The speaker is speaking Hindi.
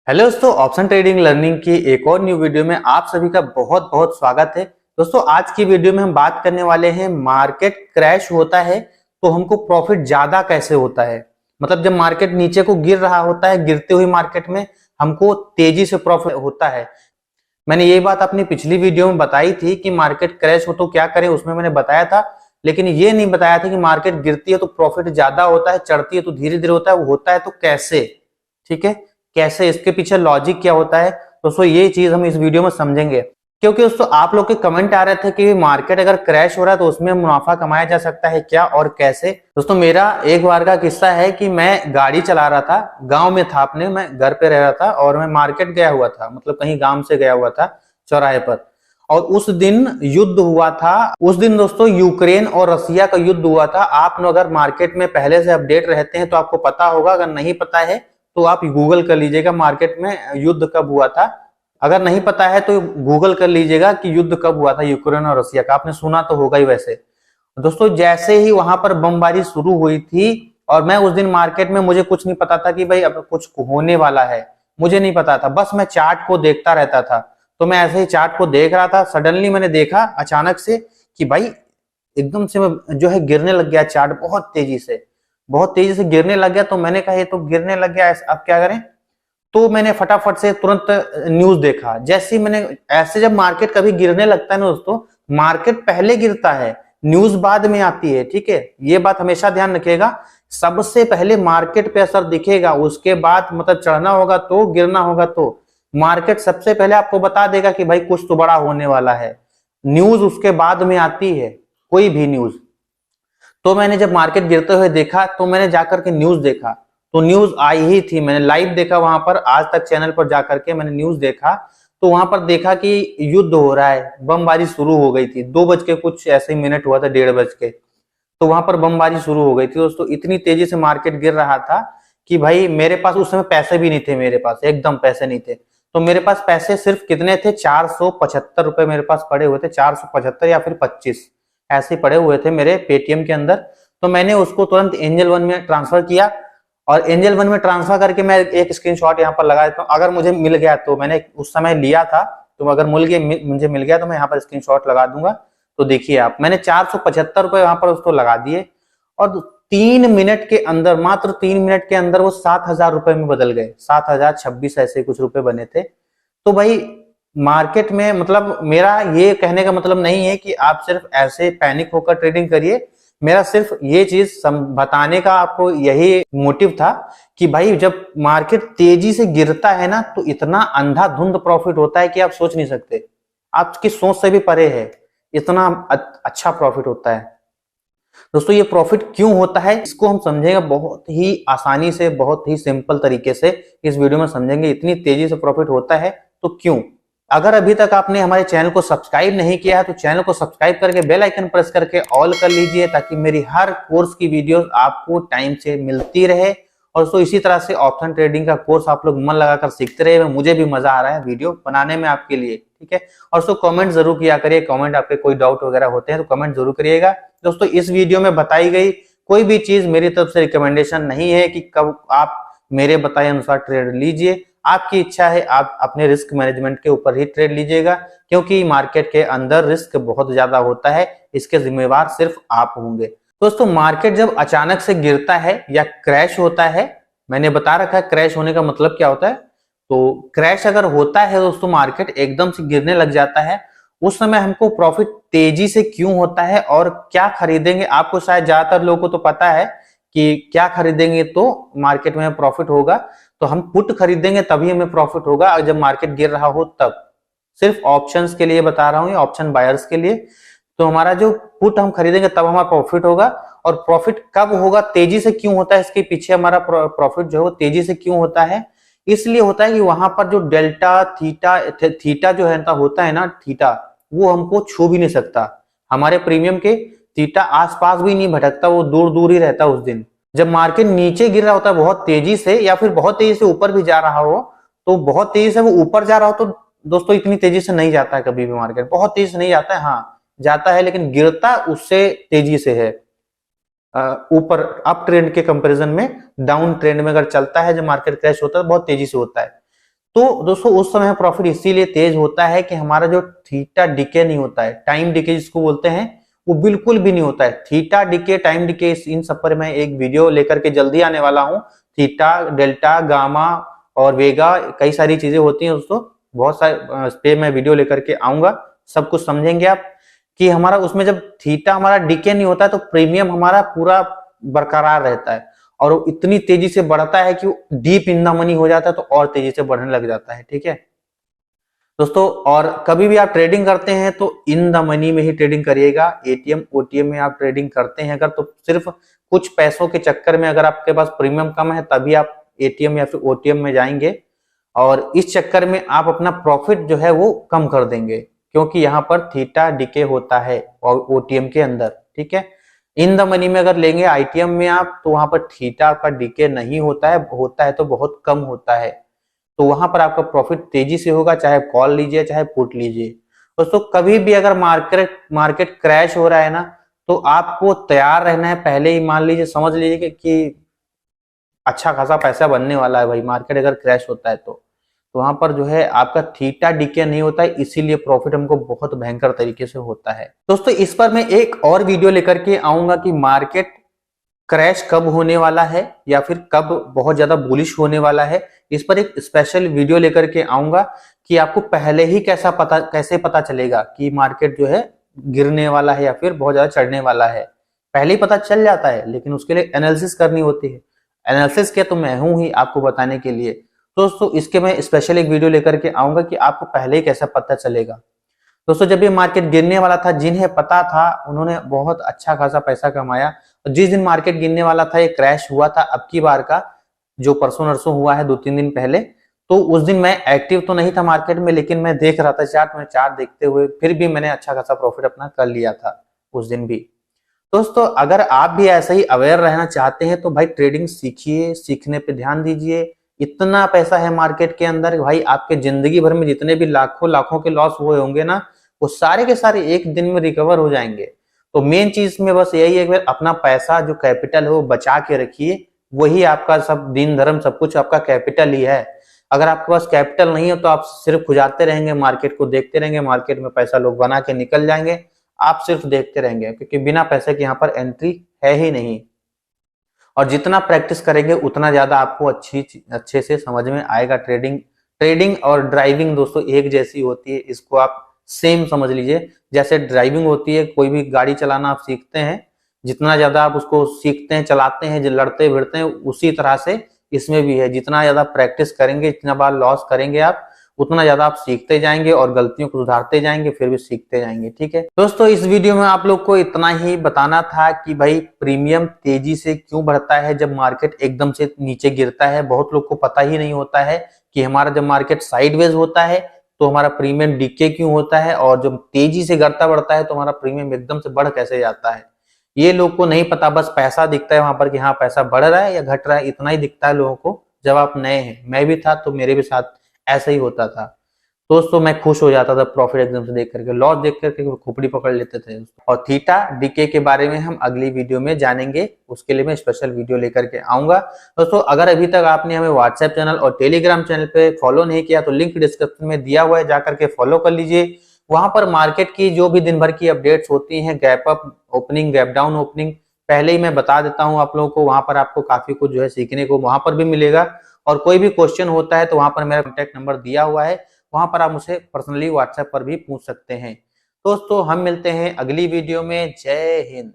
हेलो दोस्तों, ऑप्शन ट्रेडिंग लर्निंग की एक और न्यू वीडियो में आप सभी का बहुत बहुत स्वागत है। दोस्तों, आज की वीडियो में हम बात करने वाले हैं मार्केट क्रैश होता है तो हमको प्रॉफिट ज्यादा कैसे होता है। मतलब जब मार्केट नीचे को गिर रहा होता है, गिरते हुए मार्केट में हमको तेजी से प्रॉफिट होता है। मैंने ये बात अपनी पिछली वीडियो में बताई थी कि मार्केट क्रैश हो तो क्या करें, उसमें मैंने बताया था। लेकिन ये नहीं बताया था कि मार्केट गिरती है तो प्रॉफिट ज्यादा होता है, चढ़ती है तो धीरे धीरे होता है। वो होता है तो कैसे, ठीक है, कैसे, इसके पीछे लॉजिक क्या होता है। दोस्तों ये चीज हम इस वीडियो में समझेंगे, क्योंकि दोस्तों आप लोग के कमेंट आ रहे थे कि मार्केट अगर क्रैश हो रहा है तो उसमें मुनाफा कमाया जा सकता है क्या और कैसे। दोस्तों मेरा एक बार का किस्सा है कि मैं गाड़ी चला रहा था, गांव में था अपने, मैं घर पे रह रहा था और मैं मार्केट गया हुआ था, मतलब कहीं गांव से गया हुआ था चौराहे पर। और उस दिन युद्ध हुआ था। उस दिन दोस्तों यूक्रेन और रसिया का युद्ध हुआ था। आप लोग अगर मार्केट में पहले से अपडेट रहते हैं तो आपको पता होगा, अगर नहीं पता है तो आप गूगल कर लीजिएगा मार्केट में युद्ध कब हुआ था। अगर नहीं पता है तो गूगल कर लीजिएगा कि युद्ध कब हुआ था यूक्रेन और रसिया का। आपने सुना तो होगा ही। वैसे दोस्तों जैसे ही वहां पर बमबारी शुरू हुई थी और मैं उस दिन मार्केट में, मुझे कुछ नहीं पता था कि भाई अब कुछ होने वाला है, मुझे नहीं पता था, बस मैं चार्ट को देखता रहता था। तो मैं ऐसे ही चार्ट को देख रहा था, सडनली मैंने देखा अचानक से कि भाई एकदम से जो है गिरने लग गया चार्ट, बहुत तेजी से गिरने लग गया। तो मैंने कहा ये तो गिरने लग गया, अब क्या करें। तो मैंने फटाफट से तुरंत न्यूज देखा। जैसे ही मैंने, ऐसे जब मार्केट कभी गिरने लगता है ना दोस्तों, मार्केट पहले गिरता है, न्यूज बाद में आती है, ठीक है। ये बात हमेशा ध्यान रखिएगा, सबसे पहले मार्केट पे असर दिखेगा, उसके बाद मतलब चढ़ना होगा तो, गिरना होगा तो। मार्केट सबसे पहले आपको बता देगा कि भाई कुछ तो बड़ा होने वाला है, न्यूज उसके बाद में आती है, कोई भी न्यूज। तो मैंने जब मार्केट गिरते हुए देखा तो मैंने जाकर के न्यूज देखा, तो न्यूज आई ही थी, मैंने लाइव देखा वहां पर, आज तक चैनल पर जाकर के मैंने न्यूज देखा। तो वहां पर देखा कि युद्ध हो रहा है, बमबारी शुरू हो गई थी, 2 बज के कुछ ऐसे ही मिनट हुआ था, 1:30 के। तो वहां पर बमबारी शुरू हो गई थी दोस्तों। इतनी तेजी से मार्केट गिर रहा था कि भाई मेरे पास उस समय पैसे भी नहीं थे, मेरे पास एकदम पैसे नहीं थे। तो मेरे पास पैसे सिर्फ कितने थे, 475 रुपए मेरे पास पड़े हुए थे, 475 या फिर 25 ऐसे पड़े हुए थे मेरे पेटीएम के अंदर। तो मैंने उसको तुरंत एंजल वन में ट्रांसफर किया, और एंजल वन में ट्रांसफर करके मैं एक स्क्रीनशॉट यहाँ पर लगा देता हूँ। अगर मुझे मिल गया तो, मैंने उस समय लिया था, तो अगर मुझे मिल गया तो मैं यहाँ पर स्क्रीनशॉट लगा दूंगा। तो देखिए आप, मैंने 475 रुपए वहां पर उसको लगा दिए, और 3 मिनट के अंदर, मात्र 3 मिनट के अंदर वो 7,000 रुपए में बदल गए। 7,026 ऐसे कुछ रुपए बने थे। तो भाई मार्केट में, मतलब मेरा ये कहने का मतलब नहीं है कि आप सिर्फ ऐसे पैनिक होकर ट्रेडिंग करिए। मेरा सिर्फ ये चीज बताने का आपको यही मोटिव था कि भाई जब मार्केट तेजी से गिरता है ना, तो इतना अंधाधुंध प्रॉफिट होता है कि आप सोच नहीं सकते, आपकी सोच से भी परे है, इतना अच्छा प्रॉफिट होता है। दोस्तों ये प्रॉफिट क्यों होता है, इसको हम समझेंगे बहुत ही आसानी से, बहुत ही सिंपल तरीके से इस वीडियो में समझेंगे। इतनी तेजी से प्रॉफिट होता है तो क्यों। अगर अभी तक आपने हमारे चैनल को सब्सक्राइब नहीं किया है तो चैनल को सब्सक्राइब करके बेल आइकन प्रेस करके ऑल कर लीजिए, ताकि मेरी हर कोर्स की वीडियोस आपको टाइम से मिलती रहे। और दोस्तों इसी तरह से ऑप्शन ट्रेडिंग का कोर्स आप लोग मन लगाकर सीखते रहे, मुझे भी मजा आ रहा है वीडियो बनाने में आपके लिए, ठीक है। और दोस्तों कमेंट जरूर किया करिए, कमेंट आपके कोई डाउट वगैरह होते हैं तो कमेंट जरूर करिएगा। दोस्तों इस वीडियो में बताई गई कोई भी चीज मेरी तरफ से रिकमेंडेशन नहीं है कि कब आप मेरे बताए अनुसार ट्रेड लीजिए। आपकी इच्छा है, आप अपने रिस्क मैनेजमेंट के ऊपर ही ट्रेड लीजिएगा, क्योंकि मार्केट के अंदर रिस्क बहुत ज्यादा होता है, इसके जिम्मेवार सिर्फ आप होंगे। दोस्तों मार्केट जब अचानक से गिरता है या क्रैश होता है, मैंने बता रखा है क्रैश होने का मतलब क्या होता है। तो क्रैश अगर होता है दोस्तों, मार्केट एकदम से गिरने लग जाता है, उस समय हमको प्रॉफिट तेजी से क्यों होता है और क्या खरीदेंगे। आपको शायद ज्यादातर लोगों को तो पता है कि क्या खरीदेंगे तो मार्केट में प्रॉफिट होगा। तो हम पुट खरीदेंगे तभी हमें प्रॉफिट होगा, जब मार्केट गिर रहा हो तब। सिर्फ ऑप्शंस के लिए बता रहा हूँ, ऑप्शन बायर्स के लिए। तो हमारा जो पुट हम खरीदेंगे तब हमारा प्रॉफिट होगा। और प्रॉफिट कब होगा, तेजी से क्यों होता है, इसके पीछे हमारा प्रॉफिट जो है वो तेजी से क्यों होता है, इसलिए होता है कि वहां पर जो डेल्टा थीटा जो है होता है ना, थीटा, वो हमको छू भी नहीं सकता। हमारे प्रीमियम के थीटा आसपास भी नहीं भटकता, वो दूर दूर ही रहता उस दिन। जब मार्केट नीचे गिर रहा होता है बहुत तेजी से, या फिर बहुत तेजी से ऊपर भी जा रहा हो, तो बहुत तेजी से वो ऊपर जा रहा हो तो दोस्तों इतनी तेजी से नहीं जाता है कभी भी मार्केट, बहुत तेजी से नहीं जाता है। हाँ जाता है, लेकिन गिरता उससे तेजी से है। ऊपर अप ट्रेंड के कंपैरिजन में डाउन ट्रेंड में अगर चलता है, जब मार्केट क्रैश होता है तो बहुत तेजी से होता है। तो दोस्तों उस समय प्रॉफिट इसीलिए तेज होता है कि हमारा जो थीटा डिके नहीं होता है, टाइम डिके जिसको बोलते हैं, वो बिल्कुल भी नहीं होता है। थीटा डिके, टाइम डिके, इन सब पर मैं एक वीडियो लेकर के जल्दी आने वाला हूँ। थीटा, डेल्टा, गामा और वेगा, कई सारी चीजें होती हैं दोस्तों, बहुत सारे इस पे मैं वीडियो लेकर के आऊंगा, सब कुछ समझेंगे आप कि हमारा उसमें जब थीटा हमारा डिके नहीं होता है तो प्रीमियम हमारा पूरा बरकरार रहता है और वो इतनी तेजी से बढ़ता है कि वो डीप इन द मनी हो जाता है, तो और तेजी से बढ़ने लग जाता है। ठीक है दोस्तों, और कभी भी आप ट्रेडिंग करते हैं तो इन द मनी में ही ट्रेडिंग करिएगा। एटीएम ओटीएम में आप ट्रेडिंग करते हैं अगर, तो सिर्फ कुछ पैसों के चक्कर में, अगर आपके पास प्रीमियम कम है तभी आप एटीएम या फिर ओटीएम में जाएंगे और इस चक्कर में आप अपना प्रॉफिट जो है वो कम कर देंगे, क्योंकि यहाँ पर थीटा डिके होता है और ओटीएम के अंदर। ठीक है, इन द मनी में अगर लेंगे आईटीएम में आप, तो वहां पर थीटा का डिके नहीं होता है तो बहुत कम होता है, तो वहां पर आपका प्रॉफिट तेजी से होगा, चाहे कॉल लीजिए चाहे पुट लीजिए। दोस्तों कभी भी अगर मार्केट क्रैश हो रहा है ना, तो आपको तैयार रहना है। पहले ही मान लीजिए, समझ लीजिए कि अच्छा खासा पैसा बनने वाला है भाई, मार्केट अगर क्रैश होता है तो वहां पर जो है आपका थीटा डिके नहीं होता है, इसीलिए प्रॉफिट हमको बहुत भयंकर तरीके से होता है। दोस्तों इस पर मैं एक और वीडियो लेकर के आऊंगा कि मार्केट क्रैश कब होने वाला है या फिर कब बहुत ज्यादा बुलिश होने वाला है। इस पर एक स्पेशल वीडियो लेकर के आऊंगा कि आपको पहले ही कैसे पता चलेगा कि मार्केट जो है गिरने वाला है या फिर बहुत ज्यादा चढ़ने वाला है। पहले ही पता चल जाता है, लेकिन उसके लिए एनालिसिस करनी होती है। एनालिसिस क्या, तो मैं हूं ही आपको बताने के लिए। दोस्तों इसके मैं स्पेशल एक वीडियो लेकर के आऊंगा कि आपको पहले ही कैसा पता चलेगा। दोस्तों जब ये मार्केट गिरने वाला था, जिन्हें पता था उन्होंने बहुत अच्छा खासा पैसा कमाया। और जिस दिन मार्केट गिरने वाला था, ये क्रैश हुआ था अब की बार का, जो परसों नरसों हुआ है 2-3 दिन पहले, तो उस दिन मैं एक्टिव तो नहीं था मार्केट में, लेकिन मैं देख रहा था चार्ट में। चार्ट देखते हुए फिर भी मैंने अच्छा खासा प्रॉफिट अपना कर लिया था उस दिन भी। दोस्तों अगर आप भी ऐसे ही अवेयर रहना चाहते हैं तो भाई ट्रेडिंग सीखिए, सीखने पे ध्यान दीजिए। इतना पैसा है मार्केट के अंदर भाई, आपके जिंदगी भर में जितने भी लाखों लाखों के लॉस हुए होंगे ना, वो सारे के सारे एक दिन में रिकवर हो जाएंगे। तो मेन चीज में बस यही है कि अपना पैसा जो कैपिटल है वो बचा के रखिए, वही आपका सब दिन धर्म, सब कुछ आपका कैपिटल ही है। अगर आपके पास कैपिटल नहीं है तो आप सिर्फ खुजाते रहेंगे, मार्केट को देखते रहेंगे, मार्केट में पैसा लोग बना के निकल जाएंगे, आप सिर्फ देखते रहेंगे, क्योंकि बिना पैसे के यहाँ पर एंट्री है ही नहीं। और जितना प्रैक्टिस करेंगे उतना ज्यादा आपको अच्छे से समझ में आएगा। ट्रेडिंग और ड्राइविंग दोस्तों एक जैसी होती है, इसको आप सेम समझ लीजिए। जैसे ड्राइविंग होती है, कोई भी गाड़ी चलाना आप सीखते हैं, जितना ज्यादा आप उसको सीखते हैं, चलाते हैं, लड़ते भिड़ते हैं, उसी तरह से इसमें भी है। जितना ज्यादा प्रैक्टिस करेंगे, जितना बार लॉस करेंगे आप, उतना ज्यादा आप सीखते जाएंगे और गलतियों को सुधारते जाएंगे, फिर भी सीखते जाएंगे। ठीक है दोस्तों, इस वीडियो में आप लोग को इतना ही बताना था कि भाई प्रीमियम तेजी से क्यों बढ़ता है जब मार्केट एकदम से नीचे गिरता है। बहुत लोग को पता ही नहीं होता है कि हमारा जब मार्केट साइडवेज होता है तो हमारा प्रीमियम डिके क्यों होता है, और जब तेजी से गिरता बढ़ता है तो हमारा प्रीमियम एकदम से बढ़ कैसे जाता है। ये लोग को नहीं पता, बस पैसा दिखता है वहां पर कि हाँ पैसा बढ़ रहा है या घट रहा है, इतना ही दिखता है लोगों को। जब आप नए हैं, मैं भी था तो मेरे भी साथ ऐसा ही होता था दोस्तों। मैं खुश हो जाता था प्रॉफिट एकदम से देख करके, लॉस देख करके खोपड़ी पकड़ लेते थे। और थीटा डीके के बारे में हम अगली वीडियो में जानेंगे, उसके लिए मैं स्पेशल वीडियो लेकर के आऊंगा। दोस्तों अगर अभी तक आपने हमें व्हाट्सएप चैनल और टेलीग्राम चैनल पे फॉलो नहीं किया तो लिंक डिस्क्रिप्शन में दिया हुआ है, जाकर के फॉलो कर लीजिए। वहां पर मार्केट की जो भी दिन भर की अपडेट्स होती हैं, gap up opening, gap down opening, पहले ही मैं बता देता हूं आप लोगों को। वहां पर आपको काफी कुछ जो है सीखने को वहां पर भी मिलेगा। और कोई भी क्वेश्चन होता है तो वहां पर मेरा कॉन्टैक्ट नंबर दिया हुआ है, वहां पर आप मुझे पर्सनली व्हाट्सएप पर भी पूछ सकते हैं। दोस्तों हम मिलते हैं अगली वीडियो में। जय हिंद।